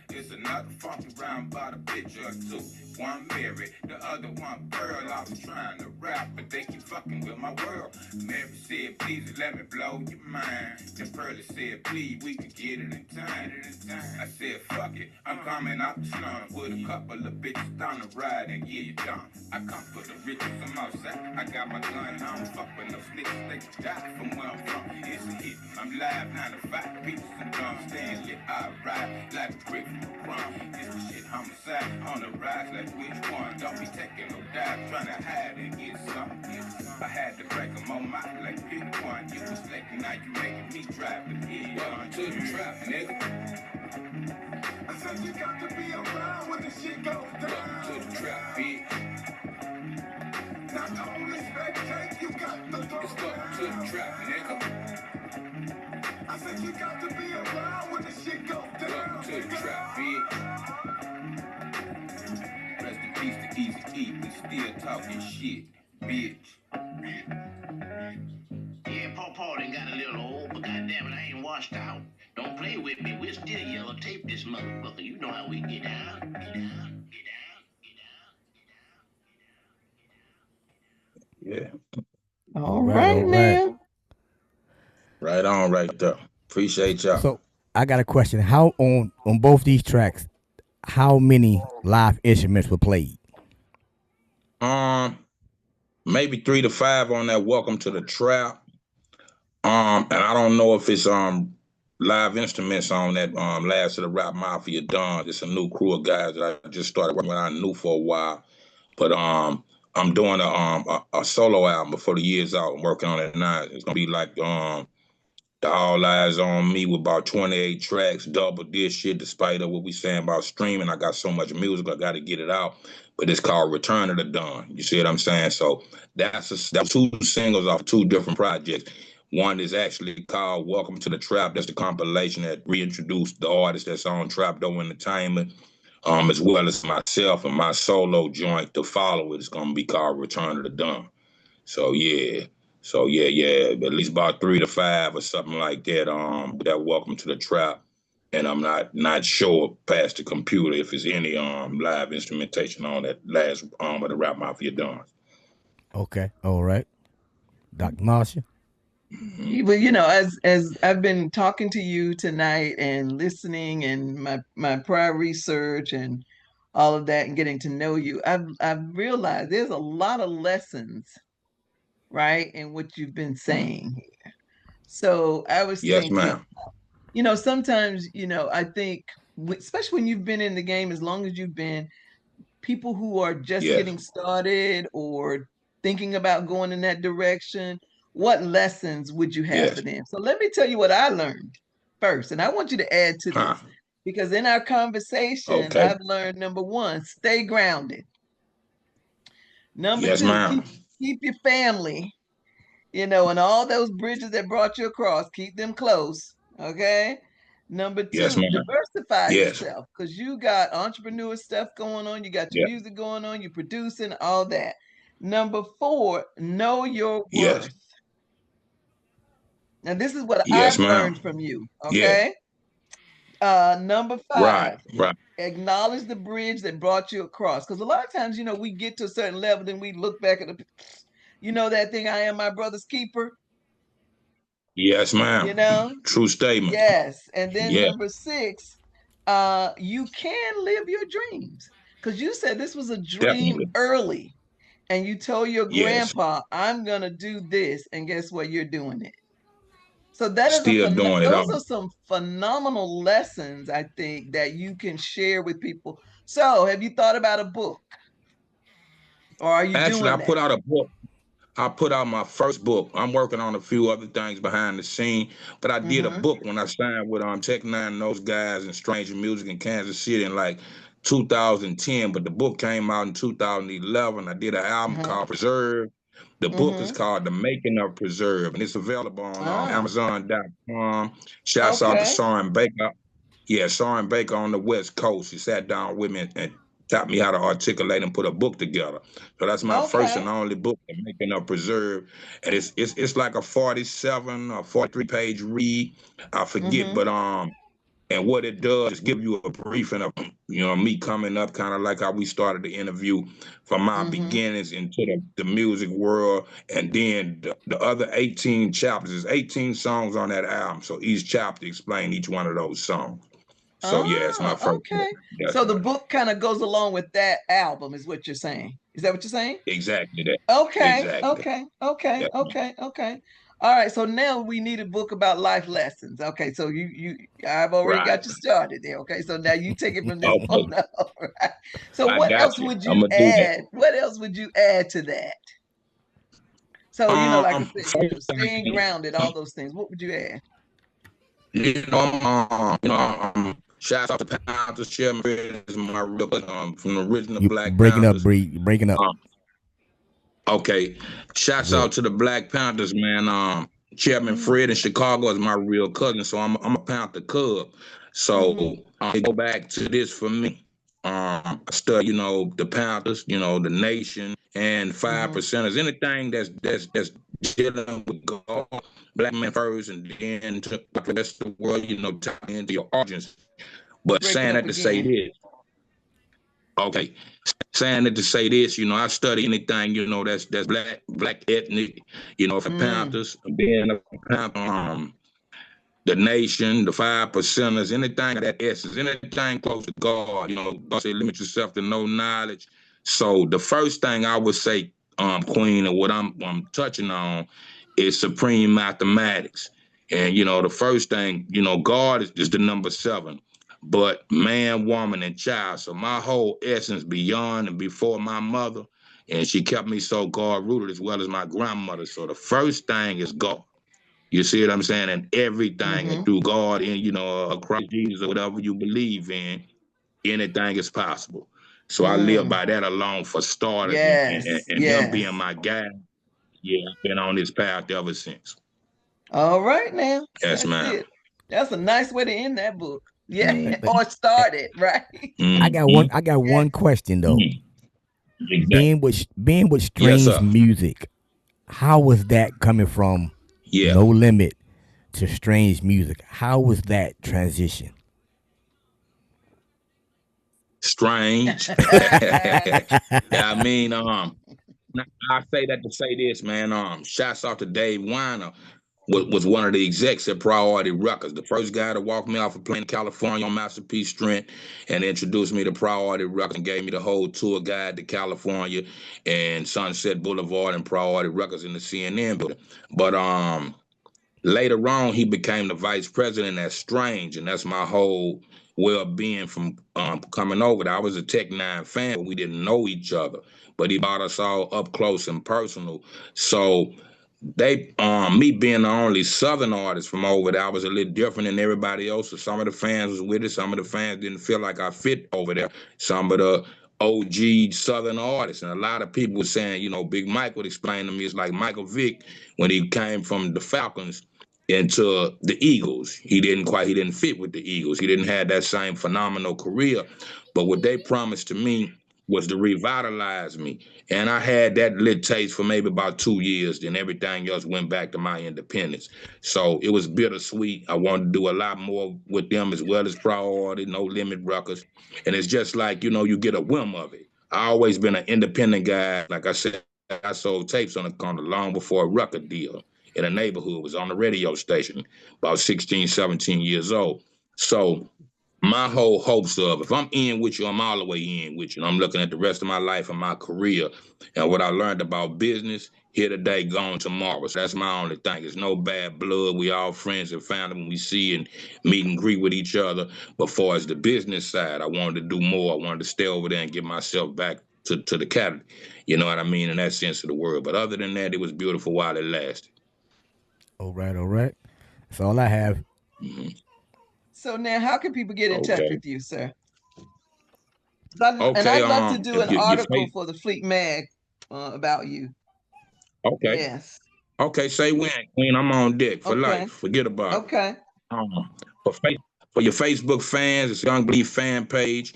It's another funky round about a picture or two. One married, the other one girl. I was trying to rap, but they keep fucking with my world. Mary said, please let me blow your mind. Then Pearly said, please, we can get it in time. I said, fuck it, I'm coming out the slum with a couple of bitches down the ride and yeah, you done. I come for the riches, I'm outside. I got my gun, I don't fuck with no snitches. They can die from where I'm from. It's a hit. I'm live 9 to 5, pieces and drums. Stand lit, I ride like a brick from the crumb. It's the shit homicide on the rise like which one? Don't be taking no dive, trying to hide and get some. I had to break them on my like pick one. You was late, now you making me drive the head. Welcome to the trap, nigga. I said you got to be around when the shit goes down. Welcome to the trap, bitch. Not only spectate, you got to go It's welcome to the trap, nigga. I said you got to be around when the shit goes down. Welcome to the trap, bitch. Rest in peace to Easy E. We still talking shit, bitch. Yeah, Paw done got a little old, but goddamn it, I ain't washed out. Don't play with me, we're still yellow tape this motherfucker. You know how we get down. Yeah. All right, now. Right on, right there. Appreciate y'all. So I got a question. How on both these tracks, how many live instruments were played? Maybe 3 to 5 on that Welcome to the Trap. And I don't know if it's live instruments on that Last of the Rap Mafia Don. It's a new crew of guys that I just started working with. I knew for a while, but I'm doing a solo album before the year's out. I'm working on it now. It's gonna be like the All Eyes on Me with about 28 tracks, double this shit. Despite of what we saying about streaming, I got so much music, I got to get it out. But it's called Return of the Dawn. You see what I'm saying? So that's 2 singles off 2 different projects. One is actually called Welcome to the Trap. That's the compilation that reintroduced the artist that's on Trapdoor Entertainment, as well as myself and my solo joint to follow it. It's gonna be called Return of the Dawn. So yeah, at least about 3 to 5 or something like that. That Welcome to the Trap, and I'm not sure past the computer if there's any live instrumentation on that last of the Rap Mafia Dons. Okay, all right, Dr. Marcia. Well, you know, as I've been talking to you tonight and listening and my prior research and all of that and getting to know you, I've realized there's a lot of lessons right? And what you've been saying here. So I was Yes, thinking, ma'am. sometimes, I think, especially when you've been in the game as long as you've been, people who are just Yes. getting started or thinking about going in that direction, what lessons would you have for Yes. them? So let me tell you what I learned first, and I want you to add to Huh. this because in our conversation, Okay. I've learned number one, stay grounded. Number Yes, two, ma'am. keep your family, and all those bridges that brought you across, keep them close. Okay. Number Yes, two, ma'am. diversify Yes. yourself because you got entrepreneur stuff going on, you got your Yeah. music going on, you're producing, all that. Number four, know your Yes. worth. Now, this is what Yes, I've ma'am. learned from you. Yes. Okay. Number Right. five, Right. acknowledge the bridge that brought you across. Because a lot of times, we get to a certain level, then we look back at that thing, I am my brother's keeper, Yes, you ma'am. know? True statement. Yes. And then Yeah. number six, you can live your dreams. Because you said this was a dream Definitely. early. And you told your Yes. grandpa, I'm gonna do this. And guess what? You're doing it. So that is Still doing it those all. are some phenomenal lessons, I think, that you can share with people. So have you thought about a book? Or are you Actually, I doing put that? out a book. I put out my first book. I'm working on a few other things behind the scene, but I did a Mm-hmm. book when I signed with Tech Nine and those guys in Stranger Music in Kansas City in like 2010. But the book came out in 2011. I did an album Mm-hmm. called Preserve. The book is Mm-hmm. called The Making of Preserve, and it's available on Ah, Amazon.com. Shouts out to okay. Soren Baker. Yeah, Soren Baker on the West Coast. He sat down with me and taught me how to articulate and put a book together. So that's my first Okay. and only book, The Making of Preserve. And it's like a 47 or 43-page read. I forget, Mm-hmm. but and what it does is give you a briefing of me coming up, kind of like how we started the interview from my Mm-hmm. beginnings into the music world, and then the other 18 chapters. There's 18 songs on that album, so each chapter explain each one of those songs. So yeah, it's my Ah, first book. okay. Yes, So the ma'am. book kind of goes along with that album, is what you're saying. Is that what you're saying? Exactly that. Okay, Exactly. okay, okay, Yes, ma'am. okay, okay. All right, so now we need a book about life lessons. Okay, so I've already Right. got you started there. Okay, so now you take it from this Okay. point on. All right. So I what got else you. would I'm you gonna do that. add? What else would you add to that? So, like I said, First staying thing, grounded, all those things. What would you add? shouts out to Panthers. Chairman is my real from the original You Black breaking up, Panthers. Bree. You breaking up. Okay. Shouts Good. out to the Black Panthers, man. Chairman Fred in Chicago is my real cousin, so I'm a Panther Cub. So go back to this for me. I study, the Panthers, the nation, and 5%ers. Anything that's dealing with God, black men first, and then to the rest of the world, tap into your origins. But Breaking saying up that to say again. this, okay, saying that to say this, I study anything, that's black ethnic, for Mm, Panthers, being a Panther, the nation, the 5%ers, anything of that essence, anything close to God, God say limit yourself to no knowledge. So the first thing I would say, Queen, and what I'm touching on is supreme mathematics. And the first thing, God is the number 7. But man, woman, and child. So my whole essence beyond and before my mother, and she kept me so God rooted as well as my grandmother. So the first thing is God. You see what I'm saying? And everything, and mm-hmm. through God and Christ Jesus or whatever you believe in, anything is possible. So I live Mm. by that alone for starters, and, and, Yes, and him being yes. my guide. Yeah, I've been on this path ever since. All right now. Yes, That's ma'am. it. That's a nice way to end that book. Yeah, Mm-hmm. or start it, right? I got one. I got Yeah. one question though. Exactly. Being with Yes, strange sir. music, how was that coming from Yeah. No Limit to strange music? How was that transition? Strange. Yeah, I mean, I say that to say this, man. Shouts out to Dave Weiner. was one of the execs at Priority Records. The first guy to walk me off a plane in California on Master P Strength and introduced me to Priority Records and gave me the whole tour guide to California and Sunset Boulevard and Priority Records in the CNN building. But later on, he became the vice president at Strange, and that's my whole well-being from coming over there. I was a Tech Nine fan, but we didn't know each other. But he brought us all up close and personal. So they me being the only Southern artist from over there, I was a little different than everybody else. So some of the fans was with it. Some of the fans didn't feel like I fit over there. Some of the OG Southern artists, and a lot of people were saying, you know, Big Mike would explain to me, it's like Michael Vick when he came from the Falcons into the Eagles. He didn't fit with the Eagles. He didn't have that same phenomenal career. But what they promised to me was to revitalize me. And I had that lit taste for maybe about 2 years. Then everything else went back to my independence. So it was bittersweet. I wanted to do a lot more with them as well as Priority, No Limit Records. And it's just like, you know, you get a whim of it. I always been an independent guy. Like I said, I sold tapes on the corner long before a record deal in a neighborhood, was on the radio station, about 16, 17 years old. So my whole hopes of, if I'm in with you, I'm all the way in with you. And I'm looking at the rest of my life and my career and what I learned about business, here today, gone tomorrow. So that's my only thing. It's no bad blood. We all friends and family when we see and meet and greet with each other. But far as the business side, I wanted to do more. I wanted to stay over there and get myself back to the category. You know what I mean? In that sense of the word. But other than that, it was beautiful while it lasted. All right. That's all I have. Mm-hmm. So now, how can people get in touch with you, sir? Okay, and I'd love to do an article for the Fleet Mag about you. Okay. Yes. Okay, say when, Queen. I'm on deck for life. Forget about it. Okay. For your Facebook fans, it's Young Bleed fan page.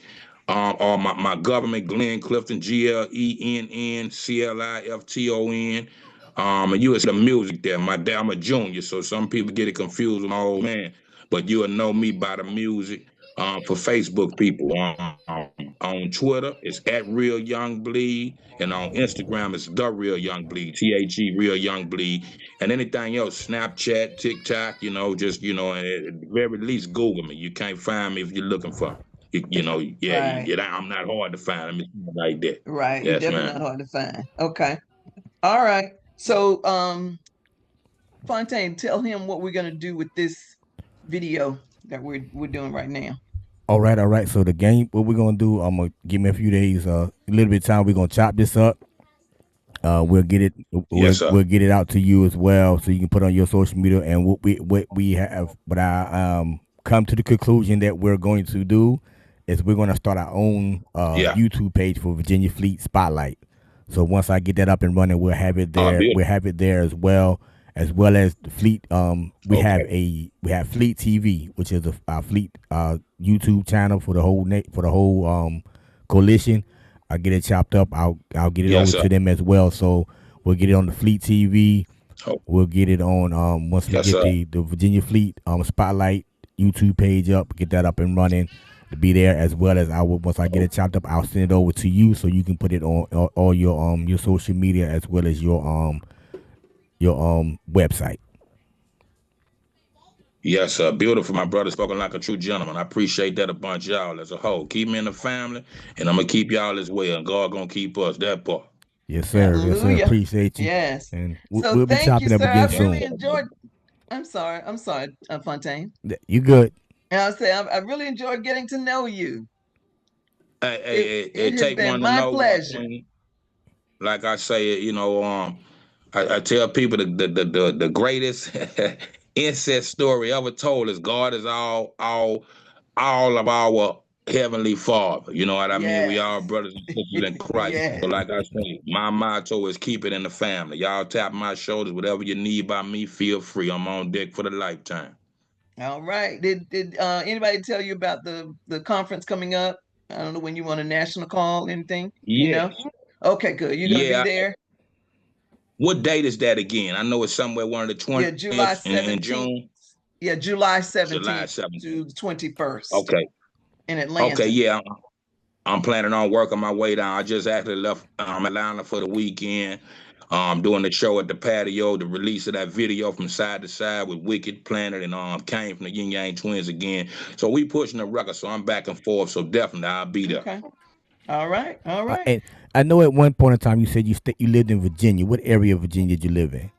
Or my government, Glenn Clifton, GLENN CLIFTON. And you was the music there. My dad, I'm a junior, so some people get it confused with my old man. But you'll know me by the music. For Facebook people, on Twitter, it's at Real Young Bleed, and on Instagram, it's The Real Young Bleed, THE Real Young Bleed, and anything else, Snapchat, TikTok, you know, just, you know, at the very least, Google me. You can't find me if you're looking for me. You know, yeah, right. I'm not hard to find. I'm like that. Right, yes, you're definitely not hard to find. Okay, all right. So, Fontaine, tell him what we're gonna do with this video that we're doing right now. All right. So the game, what we're gonna do? I'm gonna give me a few days, a little bit of time. We're gonna chop this up. We'll get it. We'll get it out to you as well, so you can put on your social media. And what we have, but I come to the conclusion that we're going to do is we're gonna start our own YouTube page for Virginia Fleet Spotlight. So once I get that up and running, we'll have it there. We'll have it there as well as the Fleet. We have Fleet TV, which is our Fleet YouTube channel for the whole coalition. I'll get it chopped up. I'll get it over to them as well. So we'll get it on the Fleet TV. We'll get it on once we get the Virginia Fleet Spotlight YouTube page up. Get that up and running to be there, as well as once I get it chopped up, I'll send it over to you so you can put it on all your social media as well as your website. Yes, sir. Beautiful. My brother spoken like a true gentleman. I appreciate that a bunch, y'all as a whole. Keep me in the family, and I'm gonna keep y'all as well. And God gonna keep us. That part. Yes, sir. Hallelujah. Yes, sir. Appreciate you. Yes. And we'll be chopping up again soon. Really enjoyed. I'm sorry, Fontaine. You good? And I'll say I really enjoyed getting to know you. It has take been one my to know pleasure. Like I say, you know, I tell people the greatest incest story ever told is God is all of our Heavenly Father. You know what I mean? We all brothers and sisters in Christ. So like I say, my motto is keep it in the family. Y'all tap my shoulders. Whatever you need by me, feel free. I'm on deck for the lifetime. All right. Did anybody tell you about the conference coming up? I don't know when you want a national call, anything? Yeah. You know? Okay, good. You're going to be there? What date is that again? I know it's somewhere one of the 20th. Yeah, July 17th. In June. Yeah, July 17th to the 21st. Okay. In Atlanta. Okay, yeah. I'm planning on working my way down. I just actually left Atlanta for the weekend. Doing the show at the patio, the release of that video from Side to Side with Wicked Planet and came from the Yin Yang Twins again. So we pushing the record, so I'm back and forth. So definitely I'll be there. Okay. All right. All right. And I know at one point in time you said you lived in Virginia. What area of Virginia did you live in?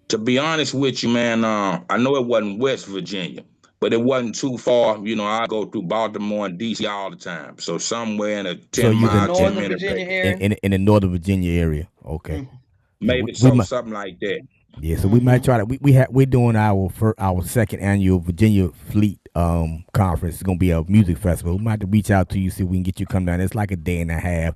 To be honest with you, man, I know it wasn't West Virginia, but it wasn't too far. You know, I go through Baltimore and DC all the time. So somewhere in a 10-mile, 10-minute Virginia area? In the Northern Virginia area. Okay. Mm-hmm. Maybe something like that. Yeah, so we might try to. We're doing our second annual Virginia Fleet conference. It's gonna be a music festival. We might have to reach out to you, see if we can get you to come down. It's like a day and a half.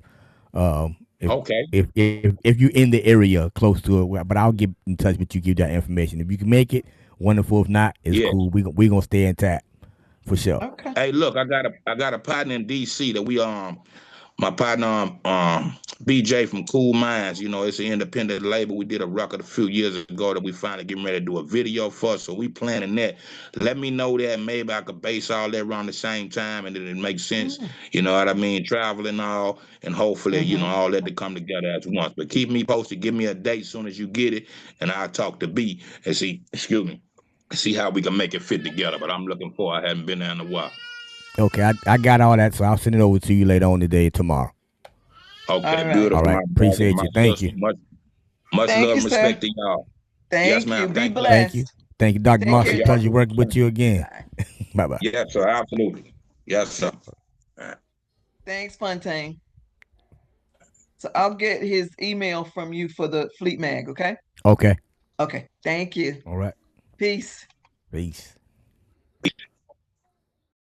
If you're in the area close to it, but I'll get in touch with you, give that information. If you can make it, wonderful. If not, it's cool. We gonna stay intact for sure. Okay. Hey, look, I got a partner in DC that we my partner BJ from Cool Minds. You know, it's an independent label. We did a record a few years ago that we finally getting ready to do a video for. So we planning that. Let me know that maybe I could base all that around the same time and it makes sense. You know what I mean? Traveling all and hopefully, you know, all that to come together at once. But keep me posted. Give me a date as soon as you get it, and I'll talk to B and see how we can make it fit together. But I'm looking forward. I haven't been there in a while. Okay, I got all that, so I'll send it over to you later on today, tomorrow. Okay, beautiful. All right, appreciate you. Thank you. Much love and respect to y'all. Thank you. Be blessed. Thank you, Dr. Marshall. Pleasure working with you again. Bye-bye. Yes, sir. Absolutely. Yes, sir. Thanks, Fontaine. So I'll get his email from you for the Fleet Mag, okay? Okay. Okay. Thank you. All right. Peace. Peace.